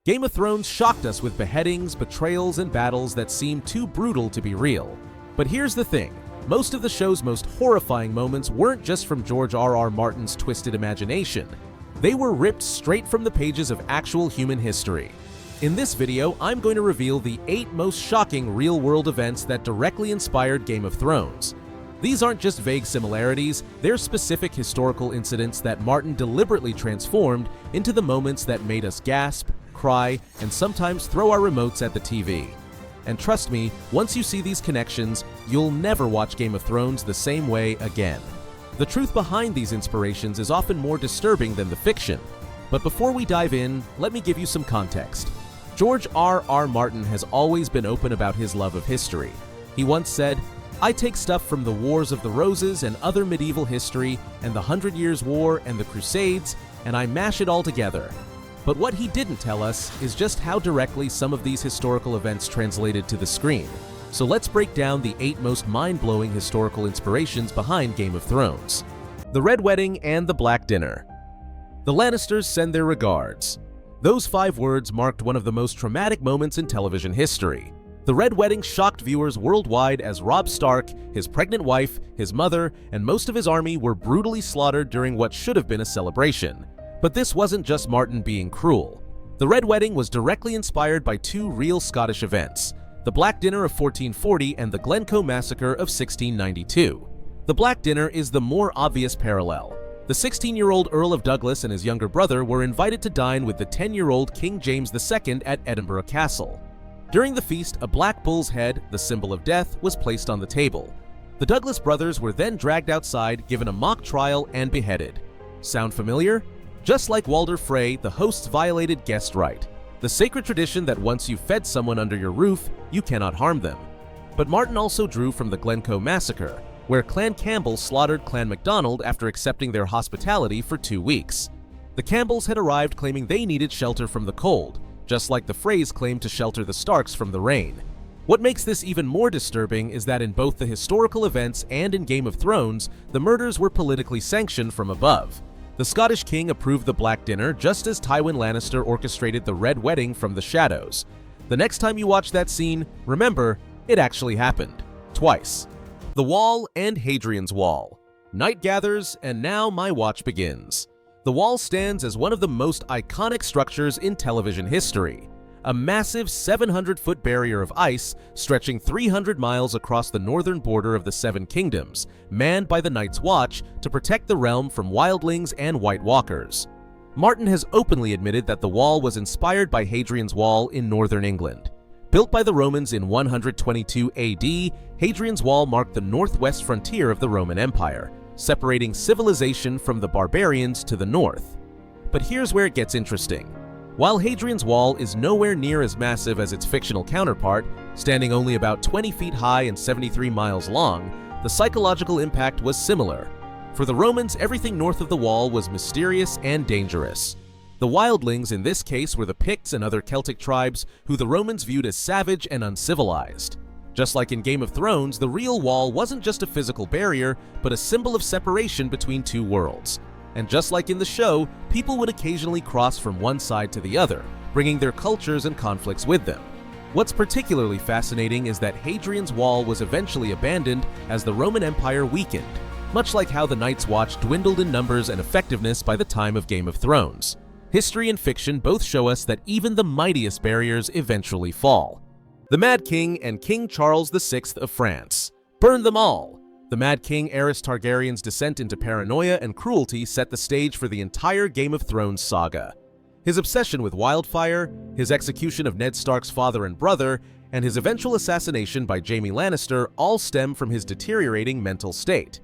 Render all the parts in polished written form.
Game of Thrones shocked us with beheadings, betrayals, and battles that seemed too brutal to be real. But here's the thing, most of the show's most horrifying moments weren't just from George R.R. Martin's twisted imagination. They were ripped straight from the pages of actual human history. In this video, I'm going to reveal the 8 most shocking real-world events that directly inspired Game of Thrones. These aren't just vague similarities, they're specific historical incidents that Martin deliberately transformed into the moments that made us gasp, cry, and sometimes throw our remotes at the TV. And trust me, once you see these connections, you'll never watch Game of Thrones the same way again. The truth behind these inspirations is often more disturbing than the fiction. But before we dive in, let me give you some context. George R.R. Martin has always been open about his love of history. He once said, "I take stuff from the Wars of the Roses and other medieval history and the 100 Years' War and the Crusades, and I mash it all together." But what he didn't tell us is just how directly some of these historical events translated to the screen. So let's break down the 8 most mind-blowing historical inspirations behind Game of Thrones. The Red Wedding and the Black Dinner. The Lannisters send their regards. Those 5 words marked one of the most traumatic moments in television history. The Red Wedding shocked viewers worldwide as Robb Stark, his pregnant wife, his mother, and most of his army were brutally slaughtered during what should have been a celebration. But this wasn't just Martin being cruel. The Red Wedding was directly inspired by 2 real Scottish events, the Black Dinner of 1440 and the Glencoe Massacre of 1692. The Black Dinner is the more obvious parallel. The 16-year-old Earl of Douglas and his younger brother were invited to dine with the 10-year-old King James II at Edinburgh Castle. During the feast, a black bull's head, the symbol of death, was placed on the table. The Douglas brothers were then dragged outside, given a mock trial, and beheaded. Sound familiar? Just like Walder Frey, the hosts violated guest right, the sacred tradition that once you've fed someone under your roof, you cannot harm them. But Martin also drew from the Glencoe Massacre, where Clan Campbell slaughtered Clan MacDonald after accepting their hospitality for 2 weeks. The Campbells had arrived claiming they needed shelter from the cold, just like the Freys claimed to shelter the Starks from the rain. What makes this even more disturbing is that in both the historical events and in Game of Thrones, the murders were politically sanctioned from above. The Scottish king approved the Black Dinner just as Tywin Lannister orchestrated the Red Wedding from the shadows. The next time you watch that scene, remember, it actually happened. Twice. The Wall and Hadrian's Wall. Night gathers, and now my watch begins. The Wall stands as one of the most iconic structures in television history. A massive 700-foot barrier of ice stretching 300 miles across the northern border of the 7 Kingdoms, manned by the Night's Watch to protect the realm from wildlings and White Walkers. Martin has openly admitted that the wall was inspired by Hadrian's Wall in northern England. Built by the Romans in 122 AD, Hadrian's Wall marked the northwest frontier of the Roman Empire, separating civilization from the barbarians to the north. But here's where it gets interesting. While Hadrian's Wall is nowhere near as massive as its fictional counterpart, standing only about 20 feet high and 73 miles long, the psychological impact was similar. For the Romans, everything north of the wall was mysterious and dangerous. The wildlings in this case were the Picts and other Celtic tribes who the Romans viewed as savage and uncivilized. Just like in Game of Thrones, the real wall wasn't just a physical barrier, but a symbol of separation between 2 worlds. And just like in the show, people would occasionally cross from one side to the other, bringing their cultures and conflicts with them. What's particularly fascinating is that Hadrian's Wall was eventually abandoned as the Roman Empire weakened, much like how the Night's Watch dwindled in numbers and effectiveness by the time of Game of Thrones. History and fiction both show us that even the mightiest barriers eventually fall. The Mad King and King Charles VI of France. Burn them all! The Mad King Aerys Targaryen's descent into paranoia and cruelty set the stage for the entire Game of Thrones saga. His obsession with wildfire, his execution of Ned Stark's father and brother, and his eventual assassination by Jaime Lannister all stem from his deteriorating mental state.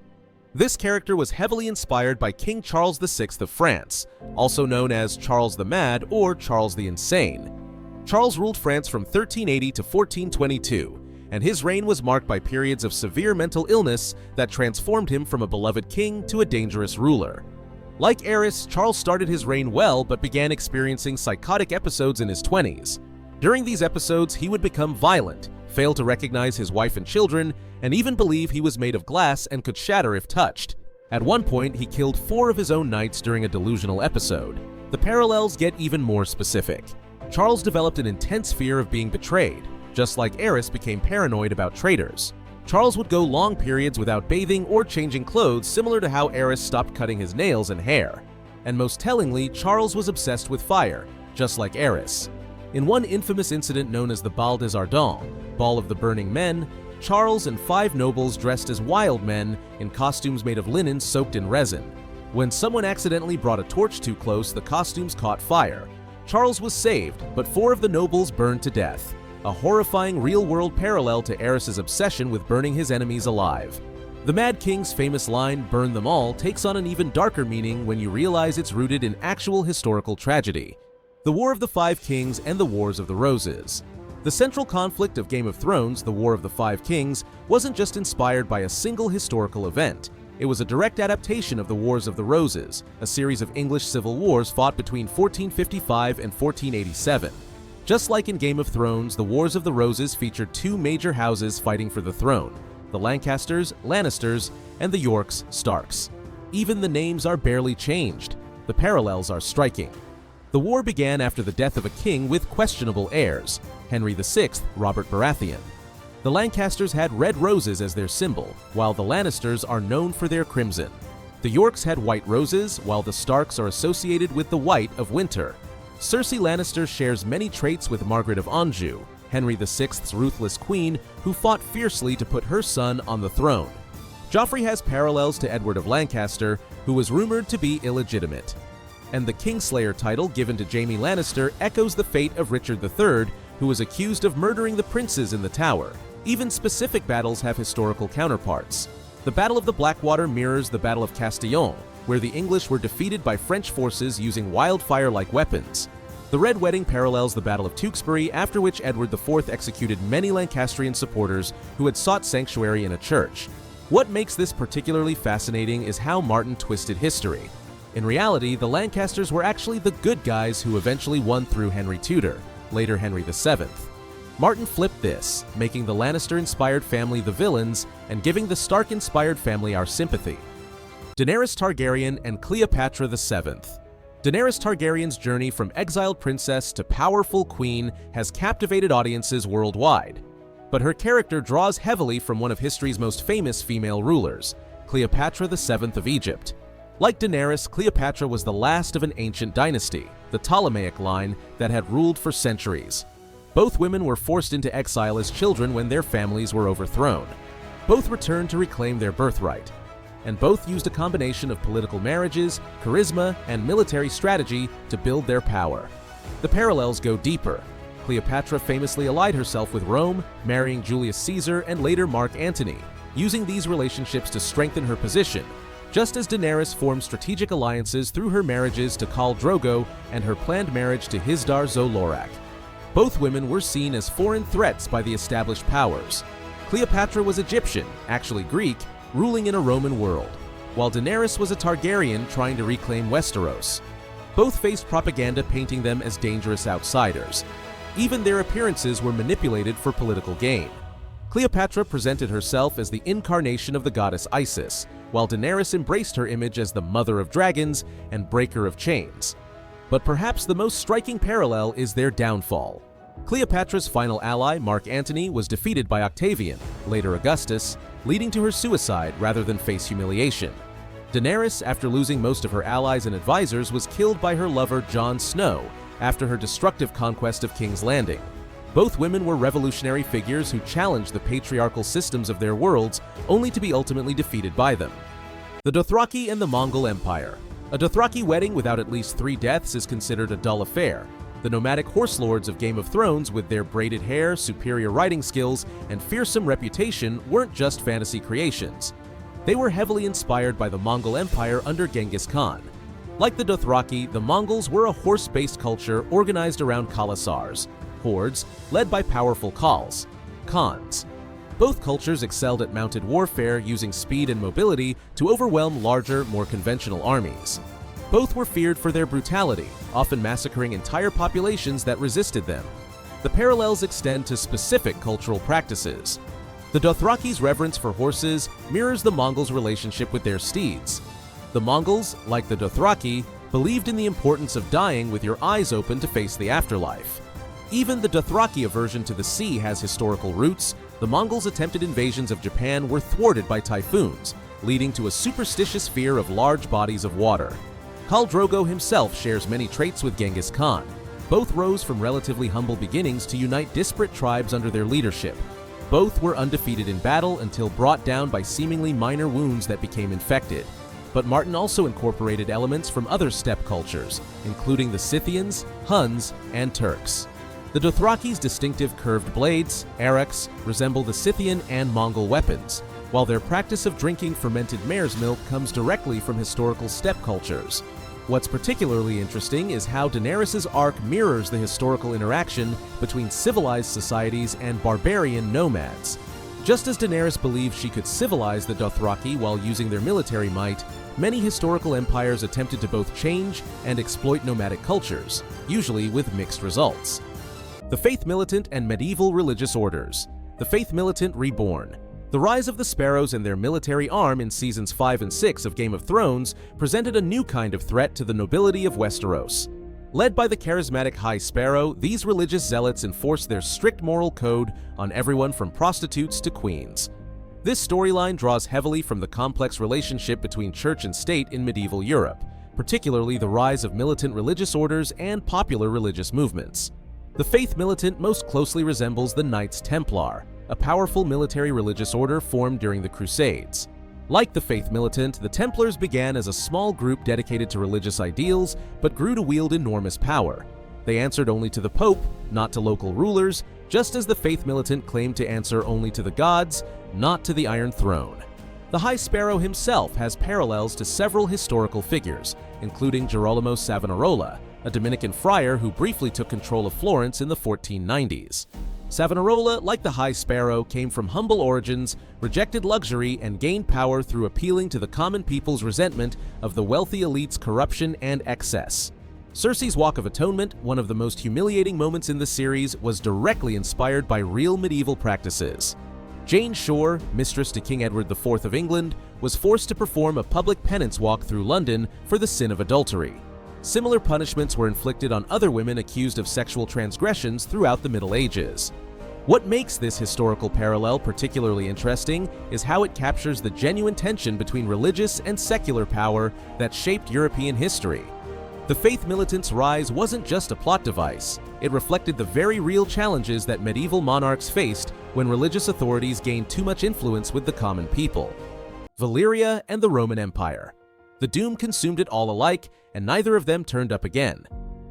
This character was heavily inspired by King Charles VI of France, also known as Charles the Mad or Charles the Insane. Charles ruled France from 1380 to 1422, and his reign was marked by periods of severe mental illness that transformed him from a beloved king to a dangerous ruler. Like Aerys, Charles started his reign well but began experiencing psychotic episodes in his 20s. During these episodes, he would become violent, fail to recognize his wife and children, and even believe he was made of glass and could shatter if touched. At one point, he killed 4 of his own knights during a delusional episode. The parallels get even more specific. Charles developed an intense fear of being betrayed, just like Aerys became paranoid about traitors. Charles would go long periods without bathing or changing clothes, similar to how Aerys stopped cutting his nails and hair. And most tellingly, Charles was obsessed with fire, just like Aerys. In one infamous incident known as the Bal des Ardents, Ball of the Burning Men, Charles and 5 nobles dressed as wild men in costumes made of linen soaked in resin. When someone accidentally brought a torch too close, the costumes caught fire. Charles was saved, but 4 of the nobles burned to death, a horrifying real-world parallel to Aerys' obsession with burning his enemies alive. The Mad King's famous line, "Burn them all," takes on an even darker meaning when you realize it's rooted in actual historical tragedy. The War of the Five Kings and the Wars of the Roses. The central conflict of Game of Thrones, the War of the Five Kings, wasn't just inspired by a single historical event. It was a direct adaptation of the Wars of the Roses, a series of English civil wars fought between 1455 and 1487. Just like in Game of Thrones, the Wars of the Roses featured 2 major houses fighting for the throne: the Lancasters, Lannisters, and the Yorks, Starks. Even the names are barely changed. The parallels are striking. The war began after the death of a king with questionable heirs, Henry VI, Robert Baratheon. The Lancasters had red roses as their symbol, while the Lannisters are known for their crimson. The Yorks had white roses, while the Starks are associated with the white of winter. Cersei Lannister shares many traits with Margaret of Anjou, Henry VI's ruthless queen, who fought fiercely to put her son on the throne. Joffrey has parallels to Edward of Lancaster, who was rumored to be illegitimate. And the Kingslayer title given to Jaime Lannister echoes the fate of Richard III, who was accused of murdering the princes in the Tower. Even specific battles have historical counterparts. The Battle of the Blackwater mirrors the Battle of Castillon, where the English were defeated by French forces using wildfire-like weapons. The Red Wedding parallels the Battle of Tewkesbury, after which Edward IV executed many Lancastrian supporters who had sought sanctuary in a church. What makes this particularly fascinating is how Martin twisted history. In reality, the Lancasters were actually the good guys who eventually won through Henry Tudor, later Henry VII. Martin flipped this, making the Lannister-inspired family the villains and giving the Stark-inspired family our sympathy. Daenerys Targaryen and Cleopatra VII. Daenerys Targaryen's journey from exiled princess to powerful queen has captivated audiences worldwide. But her character draws heavily from one of history's most famous female rulers, Cleopatra VII of Egypt. Like Daenerys, Cleopatra was the last of an ancient dynasty, the Ptolemaic line, that had ruled for centuries. Both women were forced into exile as children when their families were overthrown. Both returned to reclaim their birthright. And both used a combination of political marriages, charisma, and military strategy to build their power. The parallels go deeper. Cleopatra famously allied herself with Rome, marrying Julius Caesar and later Mark Antony, using these relationships to strengthen her position, just as Daenerys formed strategic alliances through her marriages to Khal Drogo and her planned marriage to Hizdahr zo Loraq. Both women were seen as foreign threats by the established powers. Cleopatra was Egyptian, actually Greek, ruling in a Roman world, while Daenerys was a Targaryen trying to reclaim Westeros. Both faced propaganda painting them as dangerous outsiders. Even their appearances were manipulated for political gain. Cleopatra presented herself as the incarnation of the goddess Isis, while Daenerys embraced her image as the mother of dragons and breaker of chains. But perhaps the most striking parallel is their downfall. Cleopatra's final ally, Mark Antony, was defeated by Octavian, later Augustus, leading to her suicide rather than face humiliation. Daenerys, after losing most of her allies and advisors, was killed by her lover Jon Snow after her destructive conquest of King's Landing. Both women were revolutionary figures who challenged the patriarchal systems of their worlds, only to be ultimately defeated by them. The Dothraki and the Mongol Empire. A Dothraki wedding without at least 3 deaths is considered a dull affair. The nomadic horse lords of Game of Thrones, with their braided hair, superior riding skills, and fearsome reputation, weren't just fantasy creations. They were heavily inspired by the Mongol Empire under Genghis Khan. Like the Dothraki, the Mongols were a horse-based culture organized around khalasars, hordes led by powerful khans. Both cultures excelled at mounted warfare, using speed and mobility to overwhelm larger, more conventional armies. Both were feared for their brutality, often massacring entire populations that resisted them. The parallels extend to specific cultural practices. The Dothraki's reverence for horses mirrors the Mongols' relationship with their steeds. The Mongols, like the Dothraki, believed in the importance of dying with your eyes open to face the afterlife. Even the Dothraki aversion to the sea has historical roots. The Mongols' attempted invasions of Japan were thwarted by typhoons, leading to a superstitious fear of large bodies of water. Khal Drogo himself shares many traits with Genghis Khan. Both rose from relatively humble beginnings to unite disparate tribes under their leadership. Both were undefeated in battle until brought down by seemingly minor wounds that became infected. But Martin also incorporated elements from other steppe cultures, including the Scythians, Huns, and Turks. The Dothraki's distinctive curved blades, araks, resemble the Scythian and Mongol weapons, while their practice of drinking fermented mare's milk comes directly from historical steppe cultures. What's particularly interesting is how Daenerys' arc mirrors the historical interaction between civilized societies and barbarian nomads. Just as Daenerys believed she could civilize the Dothraki while using their military might, many historical empires attempted to both change and exploit nomadic cultures, usually with mixed results. The Faith Militant and Medieval Religious Orders. The Faith Militant Reborn. The rise of the Sparrows and their military arm in Seasons 5 and 6 of Game of Thrones presented a new kind of threat to the nobility of Westeros. Led by the charismatic High Sparrow, these religious zealots enforced their strict moral code on everyone from prostitutes to queens. This storyline draws heavily from the complex relationship between church and state in medieval Europe, particularly the rise of militant religious orders and popular religious movements. The Faith Militant most closely resembles the Knights Templar, a powerful military religious order formed during the Crusades. Like the Faith Militant, the Templars began as a small group dedicated to religious ideals, but grew to wield enormous power. They answered only to the Pope, not to local rulers, just as the Faith Militant claimed to answer only to the gods, not to the Iron Throne. The High Sparrow himself has parallels to several historical figures, including Girolamo Savonarola, a Dominican friar who briefly took control of Florence in the 1490s. Savonarola, like the High Sparrow, came from humble origins, rejected luxury, and gained power through appealing to the common people's resentment of the wealthy elite's corruption and excess. Cersei's Walk of Atonement, one of the most humiliating moments in the series, was directly inspired by real medieval practices. Jane Shore, mistress to King Edward IV of England, was forced to perform a public penance walk through London for the sin of adultery. Similar punishments were inflicted on other women accused of sexual transgressions throughout the Middle Ages. What makes this historical parallel particularly interesting is how it captures the genuine tension between religious and secular power that shaped European history. The Faith Militant's rise wasn't just a plot device. It reflected the very real challenges that medieval monarchs faced when religious authorities gained too much influence with the common people. Valyria and the Roman Empire. The doom consumed it all alike, and neither of them turned up again.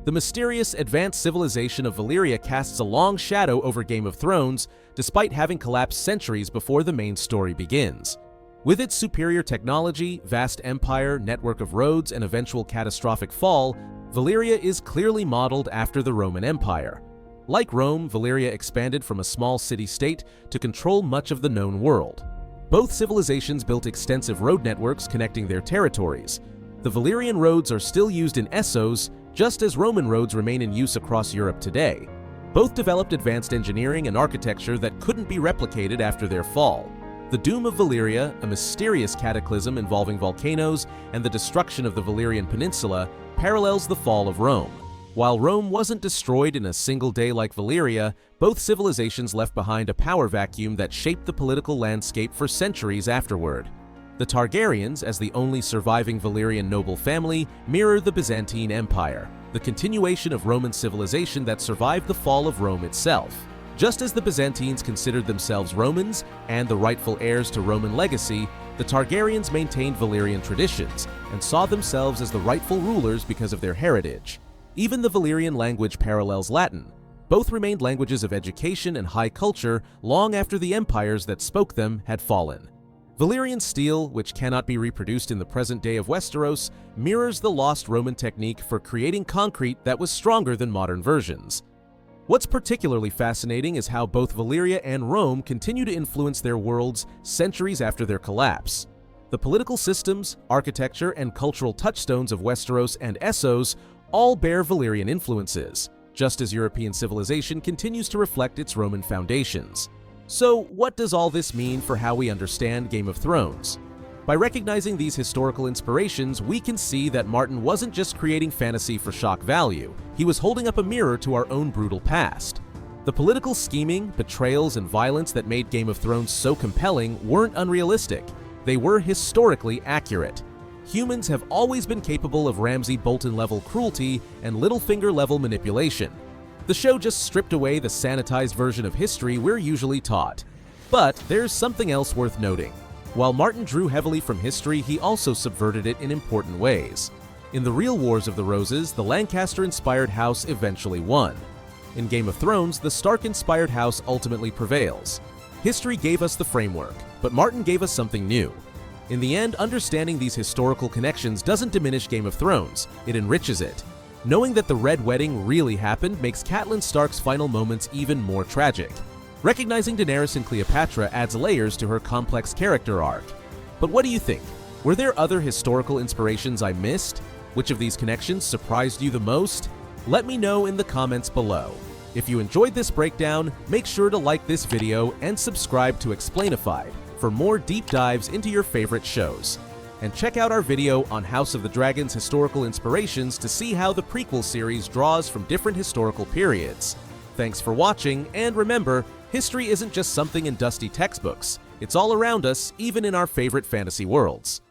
The mysterious, advanced civilization of Valyria casts a long shadow over Game of Thrones, despite having collapsed centuries before the main story begins. With its superior technology, vast empire, network of roads, and eventual catastrophic fall, Valyria is clearly modeled after the Roman Empire. Like Rome, Valyria expanded from a small city-state to control much of the known world. Both civilizations built extensive road networks connecting their territories. The Valyrian roads are still used in Essos, just as Roman roads remain in use across Europe today. Both developed advanced engineering and architecture that couldn't be replicated after their fall. The doom of Valyria, a mysterious cataclysm involving volcanoes and the destruction of the Valyrian Peninsula, parallels the fall of Rome. While Rome wasn't destroyed in a single day like Valyria, both civilizations left behind a power vacuum that shaped the political landscape for centuries afterward. The Targaryens, as the only surviving Valyrian noble family, mirror the Byzantine Empire, the continuation of Roman civilization that survived the fall of Rome itself. Just as the Byzantines considered themselves Romans and the rightful heirs to Roman legacy, the Targaryens maintained Valyrian traditions and saw themselves as the rightful rulers because of their heritage. Even the Valyrian language parallels Latin. Both remained languages of education and high culture long after the empires that spoke them had fallen. Valyrian steel, which cannot be reproduced in the present day of Westeros, mirrors the lost Roman technique for creating concrete that was stronger than modern versions. What's particularly fascinating is how both Valyria and Rome continue to influence their worlds centuries after their collapse. The political systems, architecture, and cultural touchstones of Westeros and Essos all bear Valyrian influences, just as European civilization continues to reflect its Roman foundations. So, what does all this mean for how we understand Game of Thrones? By recognizing these historical inspirations, we can see that Martin wasn't just creating fantasy for shock value, he was holding up a mirror to our own brutal past. The political scheming, betrayals, and violence that made Game of Thrones so compelling weren't unrealistic. They were historically accurate. Humans have always been capable of Ramsay Bolton-level cruelty and Littlefinger-level manipulation. The show just stripped away the sanitized version of history we're usually taught. But there's something else worth noting. While Martin drew heavily from history, he also subverted it in important ways. In the real Wars of the Roses, the Lancaster-inspired house eventually won. In Game of Thrones, the Stark-inspired house ultimately prevails. History gave us the framework, but Martin gave us something new. In the end, understanding these historical connections doesn't diminish Game of Thrones, it enriches it. Knowing that the Red Wedding really happened makes Catelyn Stark's final moments even more tragic. Recognizing Daenerys and Cleopatra adds layers to her complex character arc. But what do you think? Were there other historical inspirations I missed? Which of these connections surprised you the most? Let me know in the comments below. If you enjoyed this breakdown, make sure to like this video and subscribe to Explainified for more deep dives into your favorite shows. And check out our video on House of the Dragon's historical inspirations to see how the prequel series draws from different historical periods. Thanks for watching, and remember, history isn't just something in dusty textbooks. It's all around us, even in our favorite fantasy worlds.